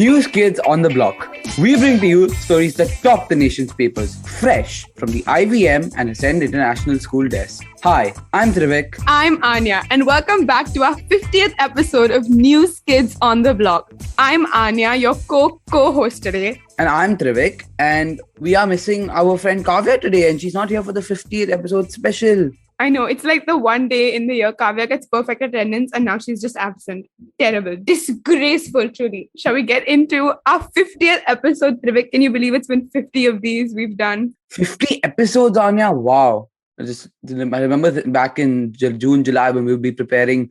News Kids on the Block. We bring to you stories that top the nation's papers, fresh from the IVM and Ascend International School desk. Hi, I'm Trivik. I'm Anya, and welcome back to our 50th episode of News Kids on the Block. I'm Anya, your co-host today. And I'm Trivik, and we are missing our friend Kavya today, and she's not here for the 50th episode special. I know, it's like the one day in the year Kavya gets perfect attendance and now she's just absent. Terrible. Disgraceful, truly. Shall we get into our 50th episode, Trivik? Can you believe it's been 50 of these we've done? 50 episodes, Anya? Wow. I remember back in June, July when we would be preparing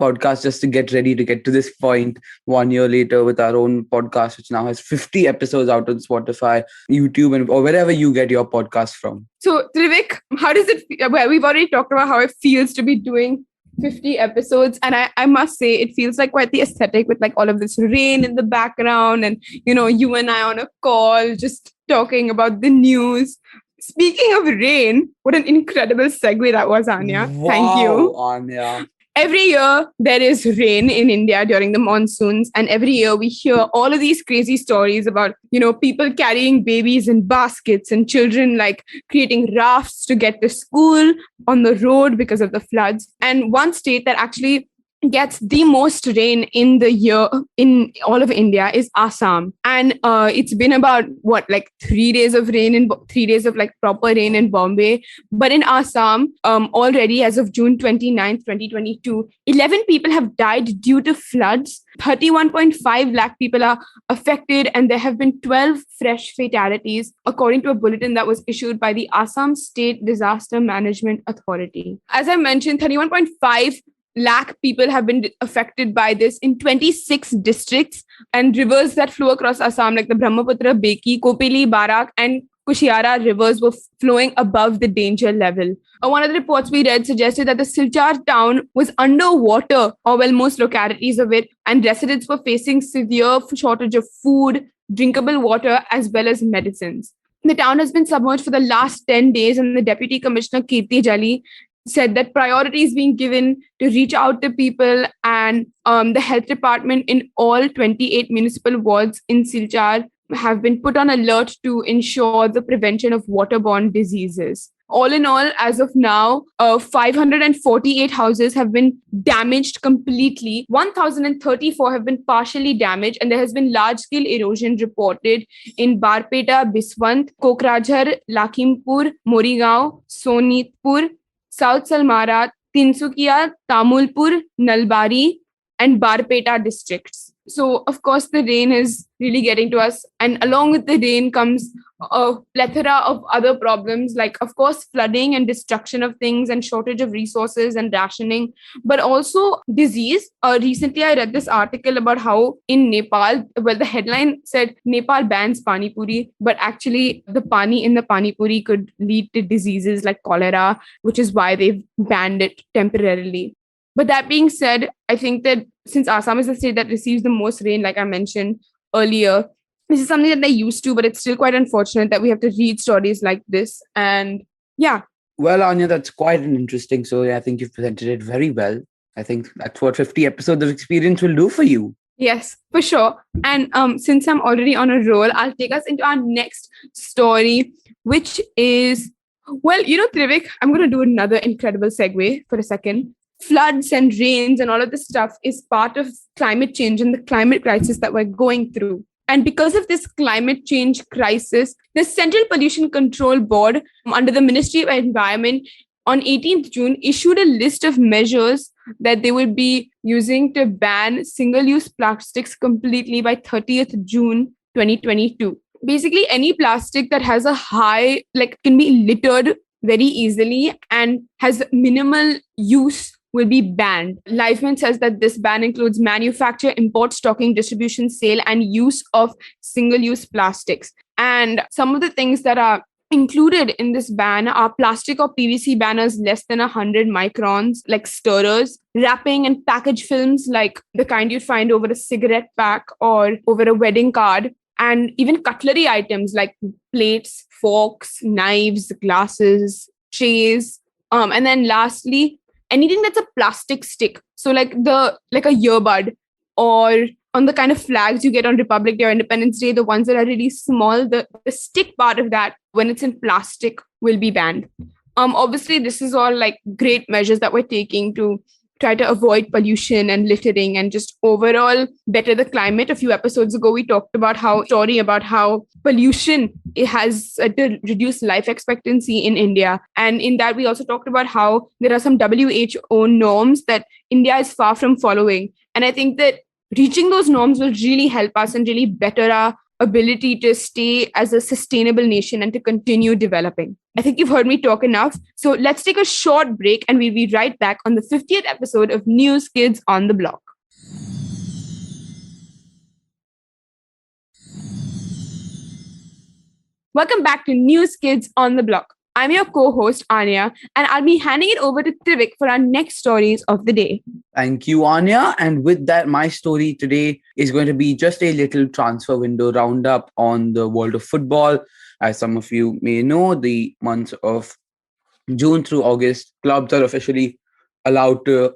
podcasts just to get ready to get to this point 1 year later with our own podcast, which now has 50 episodes out on Spotify, YouTube, or wherever you get your podcast from. So, Trivik, how does it feel? Well, we've already talked about how it feels to be doing 50 episodes. And I must say, it feels like quite the aesthetic with like all of this rain in the background and, you know, you and I on a call just talking about the news. Speaking of rain, what an incredible segue that was, Anya. Wow, thank you. Anya. Every year there is rain in India during the monsoons, and every year we hear all of these crazy stories about, you know, people carrying babies in baskets and children like creating rafts to get to school on the road because of the floods. And one state that actually gets the most rain in the year in all of India is Assam. And it's been about 3 days of rain in 3 days of like proper rain in Bombay. But in Assam, already as of June 29th, 2022, 11 people have died due to floods. 31.5 lakh people are affected, and there have been 12 fresh fatalities, according to a bulletin that was issued by the Assam State Disaster Management Authority. As I mentioned, 31.5 lakh people have been affected by this in 26 districts, and rivers that flow across Assam like the Brahmaputra, Beki, Kopeli, Barak and Kushiara rivers were flowing above the danger level. One of the reports we read suggested that the Silchar town was underwater, or well, most localities of it, and residents were facing severe shortage of food, drinkable water as well as medicines. The town has been submerged for the last 10 days, and the Deputy Commissioner Kirti Jali said that priority is being given to reach out to people, and the health department in all 28 municipal wards in Silchar have been put on alert to ensure the prevention of waterborne diseases. All in all, as of now, 548 houses have been damaged completely. 1,034 have been partially damaged, and there has been large-scale erosion reported in Barpeta, Biswant, Kokrajhar, Lakhimpur, Morigaon, Sonitpur, South Salmara, Tinsukia, Tamulpur, Nalbari, and Barpeta districts. So, of course, the rain is really getting to us. And along with the rain comes a plethora of other problems, like, of course, flooding and destruction of things and shortage of resources and rationing, but also disease. Recently, I read this article about how in Nepal, well, the headline said Nepal bans Pani Puri, but actually the Pani in the Pani Puri could lead to diseases like cholera, which is why they've banned it temporarily. But that being said, I think that since Assam is the state that receives the most rain, like I mentioned earlier, this is something that they're used to, but it's still quite unfortunate that we have to read stories like this. And yeah. Well, Anya, that's quite an interesting story. I think you've presented it very well. I think that's what 50 episodes of experience will do for you. Yes, for sure. And since I'm already on a roll, I'll take us into our next story, which is, well, you know, Trivik, I'm going to do another incredible segue for a second. Floods and rains and all of this stuff is part of climate change and the climate crisis that we're going through. And because of this climate change crisis, the Central Pollution Control Board under the Ministry of Environment on 18th June issued a list of measures that they would be using to ban single-use plastics completely by 30th June 2022. Basically, any plastic that has a high, can be littered very easily and has minimal use will be banned. Lifeman says that this ban includes manufacture, import, stocking, distribution, sale, and use of single-use plastics. And some of the things that are included in this ban are plastic or PVC banners less than 100 microns, like stirrers, wrapping and package films like the kind you'd find over a cigarette pack or over a wedding card, and even cutlery items like plates, forks, knives, glasses, trays. And then lastly, anything that's a plastic stick. So like a earbud or on the kind of flags you get on Republic Day or Independence Day, the ones that are really small, the stick part of that, when it's in plastic, will be banned. Obviously, this is all like great measures that we're taking to try to avoid pollution and littering and just overall better the climate. A few episodes ago, we talked about how pollution it has to reduce life expectancy in India. And in that, we also talked about how there are some WHO norms that India is far from following. And I think that reaching those norms will really help us and really better our ability to stay as a sustainable nation and to continue developing. I think you've heard me talk enough. So let's take a short break and we'll be right back on the 50th episode of News Kids on the Block. Welcome back to News Kids on the Block. I'm your co-host, Anya, and I'll be handing it over to Trivik for our next stories of the day. Thank you, Anya. And with that, my story today is going to be just a little transfer window roundup on the world of football. As some of you may know, the months of June through August, clubs are officially allowed to,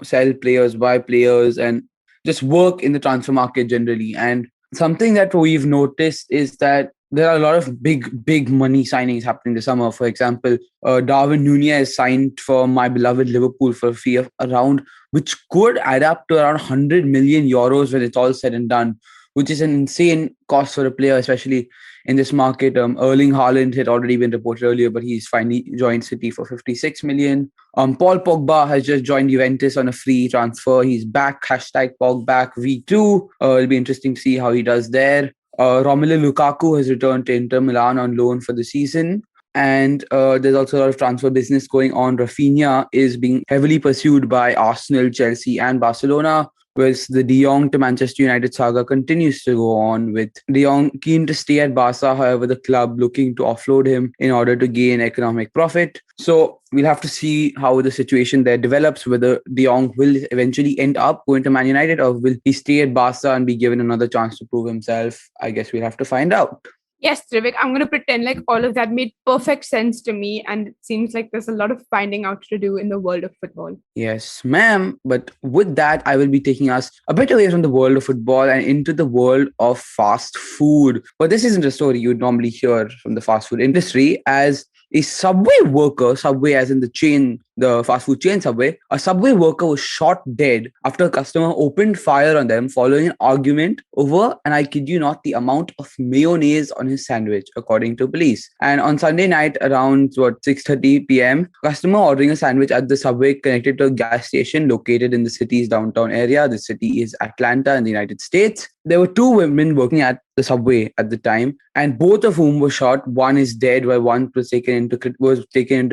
sell players, buy players, and just work in the transfer market generally. And something that we've noticed is that there are a lot of big money signings happening this summer. For example, Darwin Nunez signed for my beloved Liverpool for a fee of around, which could add up to around 100 million euros when it's all said and done, which is an insane cost for a player, especially in this market. Erling Haaland had already been reported earlier, but he's finally joined City for 56 million. Paul Pogba has just joined Juventus on a free transfer. He's back, #Pogback V2. It'll be interesting to see how he does there. Romelu Lukaku has returned to Inter Milan on loan for the season. And there's also a lot of transfer business going on. Rafinha is being heavily pursued by Arsenal, Chelsea, and Barcelona, whereas the De Jong to Manchester United saga continues to go on, with De Jong keen to stay at Barca, however, the club looking to offload him in order to gain economic profit. So we'll have to see how the situation there develops, whether De Jong will eventually end up going to Man United or will he stay at Barca and be given another chance to prove himself. I guess we'll have to find out. Yes, Trivik, I'm going to pretend like all of that made perfect sense to me. And it seems like there's a lot of finding out to do in the world of football. Yes, ma'am. But with that, I will be taking us a bit away from the world of football and into the world of fast food. But this isn't a story you'd normally hear from the fast food industry, as a Subway worker, Subway as in the chain, the fast food chain Subway, a Subway worker was shot dead after a customer opened fire on them following an argument over, and I kid you not, the amount of mayonnaise on his sandwich, according to police. And on Sunday night around 6:30 p.m., customer ordering a sandwich at the Subway connected to a gas station located in the city's downtown area. The city is Atlanta in the United States. There were two women working at the Subway at the time, and both of whom were shot. One is dead, while one was taken into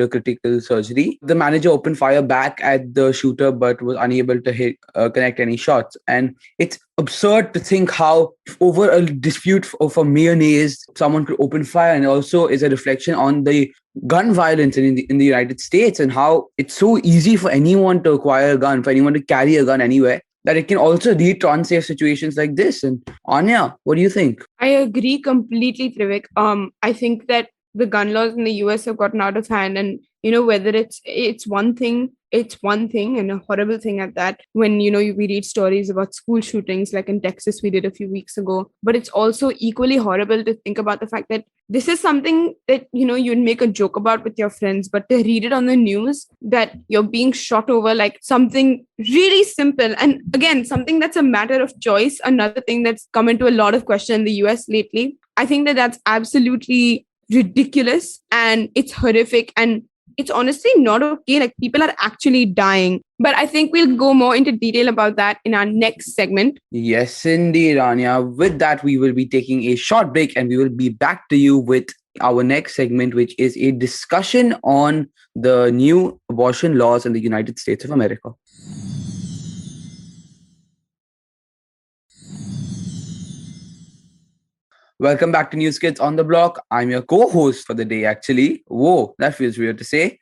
critical surgery. The manager opened fire back at the shooter, but was unable to connect any shots. And it's absurd to think how over a dispute over mayonnaise, someone could open fire, and also is a reflection on the gun violence in the United States and how it's so easy for anyone to acquire a gun, for anyone to carry a gun anywhere, that it can also lead to unsafe situations like this. And Anya, what do you think? I agree completely, Trivik. I think that the gun laws in the US have gotten out of hand, and whether it's one thing and a horrible thing at that, when we read stories about school shootings like in Texas we did a few weeks ago. But it's also equally horrible to think about the fact that this is something that you'd make a joke about with your friends, but to read it on the news that you're being shot over like something really simple, and again something that's a matter of choice, another thing that's come into a lot of question in the US lately. I think that that's absolutely ridiculous and it's horrific, and it's honestly not okay. Like, people are actually dying. But I think we'll go more into detail about that in our next segment. Yes, indeed, Anya. With that, we will be taking a short break and we will be back to you with our next segment, which is a discussion on the new abortion laws in the United States of America. Welcome back to News Kids on the Block. I'm your co-host for the day, actually. Whoa, that feels weird to say.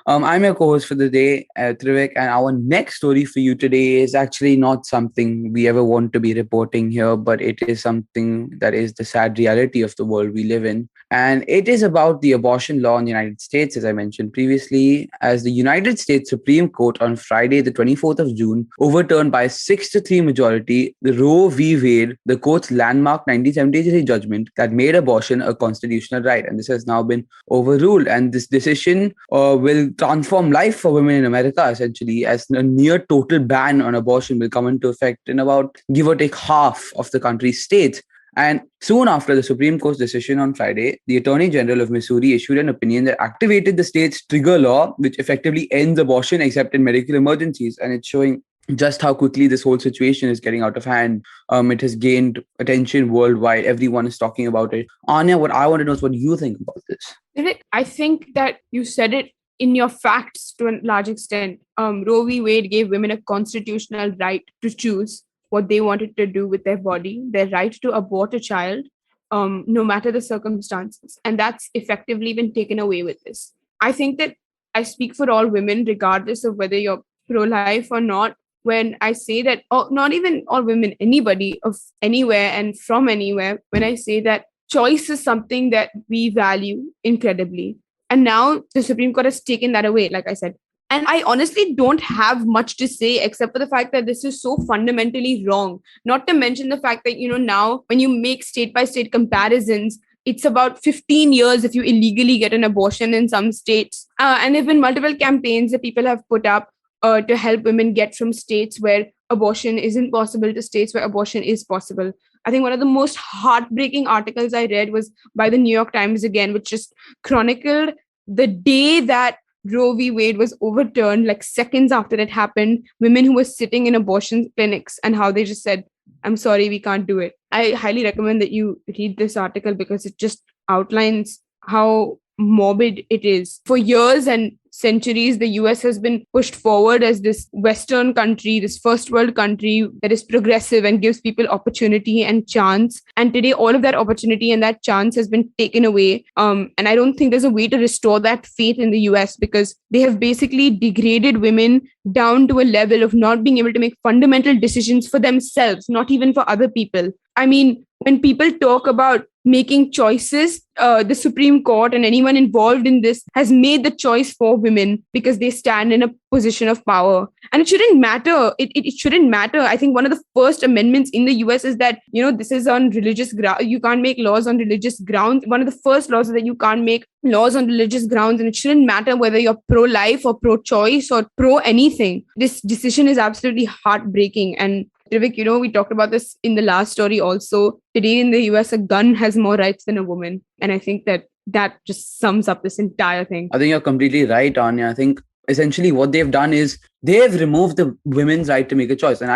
I'm your co-host for the day, Trivik, and our next story for you today is actually not something we ever want to be reporting here, but it is something that is the sad reality of the world we live in. And it is about the abortion law in the United States, as I mentioned previously, as the United States Supreme Court on Friday, the 24th of June, overturned by a 6-3 majority the Roe v. Wade, the court's landmark 1973 judgment that made abortion a constitutional right. And this has now been overruled. And this decision will transform life for women in America, essentially, as a near total ban on abortion will come into effect in about, give or take, half of the country's states. And soon after the Supreme Court's decision on Friday, the Attorney General of Missouri issued an opinion that activated the state's trigger law, which effectively ends abortion except in medical emergencies. And it's showing just how quickly this whole situation is getting out of hand. It has gained attention worldwide. Everyone is talking about it. Anya, what I want to know is what you think about this. I think that you said it in your facts to a large extent. Roe v. Wade gave women a constitutional right to choose what they wanted to do with their body, their right to abort a child, no matter the circumstances. And that's effectively been taken away with this. I think that I speak for all women, regardless of whether you're pro-life or not, when I say that, or not even all women, anybody of anywhere and from anywhere, when I say that choice is something that we value incredibly. And now the Supreme Court has taken that away, like I said. And I honestly don't have much to say except for the fact that this is so fundamentally wrong. Not to mention the fact that, now when you make state by state comparisons, it's about 15 years if you illegally get an abortion in some states. And there have been multiple campaigns that people have put up to help women get from states where abortion isn't possible to states where abortion is possible. I think one of the most heartbreaking articles I read was by the New York Times again, which just chronicled the day that Roe v. Wade was overturned, like seconds after it happened, women who were sitting in abortion clinics and how they just said, I'm sorry, we can't do it. I highly recommend that you read this article because it just outlines how morbid it is. For years and centuries, the US has been pushed forward as this Western country, this first world country that is progressive and gives people opportunity and chance. And today, all of that opportunity and that chance has been taken away. And I don't think there's a way to restore that faith in the US because they have basically degraded women down to a level of not being able to make fundamental decisions for themselves, not even for other people. I mean, when people talk about making choices, the Supreme Court and anyone involved in this has made the choice for women because they stand in a position of power. And it shouldn't matter. It shouldn't matter. I think one of the first amendments in the US is that, this is on religious grounds. You can't make laws on religious grounds. One of the first laws is that you can't make laws on religious grounds. And it shouldn't matter whether you're pro-life or pro-choice or pro-anything. This decision is absolutely heartbreaking. And Trivik, we talked about this in the last story also. Today in the US, a gun has more rights than a woman. And I think that just sums up this entire thing. I think you're completely right, Anya. I think essentially what they've done is they've removed the women's right to make a choice. And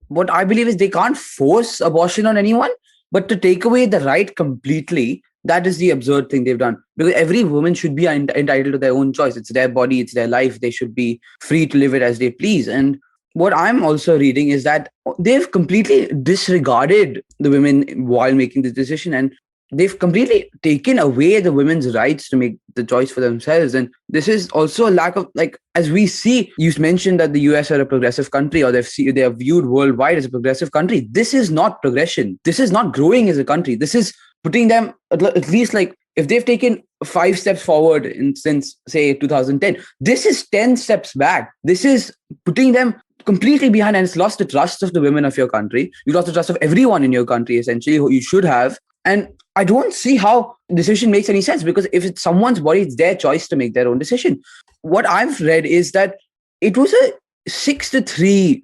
what I believe is they can't force abortion on anyone, but to take away the right completely, that is the absurd thing they've done. Because every woman should be entitled to their own choice. It's their body, it's their life. They should be free to live it as they please. And what I'm also reading is that they've completely disregarded the women while making this decision, and they've completely taken away the women's rights to make the choice for themselves. And this is also a lack of, as we see, you mentioned that the US are a progressive country, or they are viewed worldwide as a progressive country. This is not progression. This is not growing as a country. This is putting them at least if they've taken 5 steps forward since, say, 2010, this is 10 steps back. This is putting them completely behind, and it's lost the trust of the women of your country. You lost the trust of everyone in your country, essentially, who you should have. And I don't see how the decision makes any sense, because if it's someone's body, it's their choice to make their own decision. What I've read is that it was a 6-3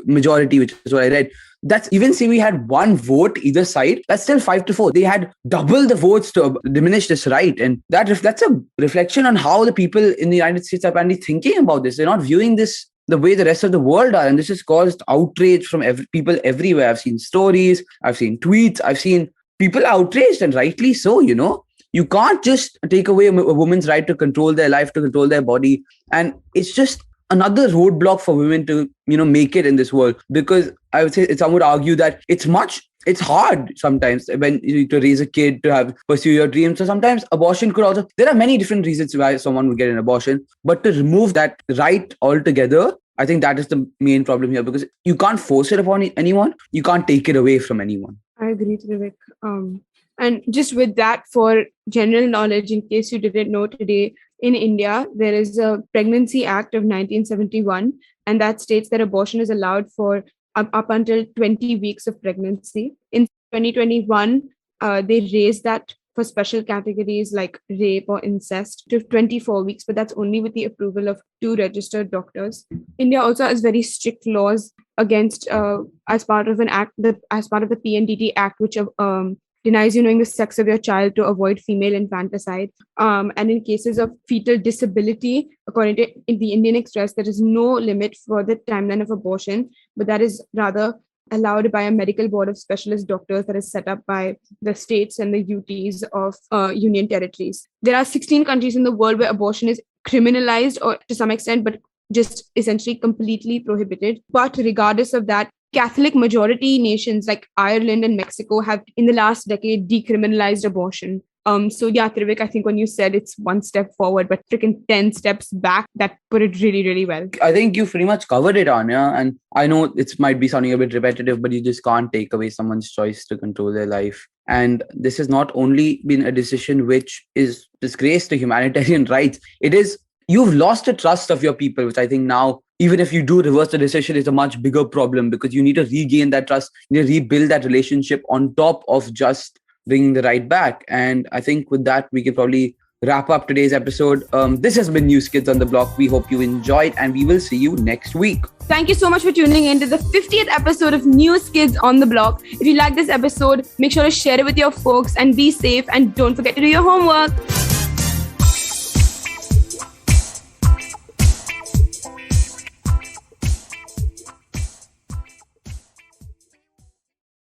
majority, which is what I read. That's even say we had one vote either side, that's still 5-4. They had double the votes to diminish this right. And that's a reflection on how the people in the United States are apparently thinking about this. They're not viewing this the way the rest of the world are. And this has caused outrage from people everywhere. I've seen stories, I've seen tweets, I've seen people outraged, and rightly so. You can't just take away a woman's right to control their life, to control their body. And it's just another roadblock for women to, make it in this world. Because I would say some would argue that it's much it's hard sometimes when you need to raise a kid to pursue your dreams. So sometimes abortion could also, there are many different reasons why someone would get an abortion, but to remove that right altogether, I think that is the main problem here, because you can't force it upon anyone. You can't take it away from anyone. I agree, Trivik. And just with that, for general knowledge, in case you didn't know, today in India, there is a Pregnancy Act of 1971, and that states that abortion is allowed for up until 20 weeks of pregnancy. In 2021, they raised that for special categories like rape or incest to 24 weeks, but that's only with the approval of 2 registered doctors. India also has very strict laws against, as part of as part of the PNDT Act, which denies you knowing the sex of your child to avoid female infanticide. And in cases of fetal disability, according to the Indian Express, there is no limit for the timeline of abortion, but that is rather allowed by a medical board of specialist doctors that is set up by the states and the UTs of union territories. There are 16 countries in the world where abortion is criminalized, or to some extent, but just essentially completely prohibited. But regardless of that, Catholic majority nations like Ireland and Mexico have in the last decade decriminalized abortion. So yeah, Trivik, I think when you said it's one step forward, but freaking 10 steps back, that put it really, really well. I think you pretty much covered it, Anya. And I know it might be sounding a bit repetitive, but you just can't take away someone's choice to control their life. And this has not only been a decision which is disgrace to humanitarian rights, it is, you've lost the trust of your people, which I think now, even if you do reverse the decision, is a much bigger problem, because you need to regain that trust, you need to rebuild that relationship on top of just bringing the right back. And I think with that, we can probably wrap up today's episode. This has been News Kids on the Block. We hope you enjoyed, and we will see you next week. Thank you so much for tuning in to the 50th episode of News Kids on the Block. If you like this episode, make sure to share it with your folks and be safe, and don't forget to do your homework.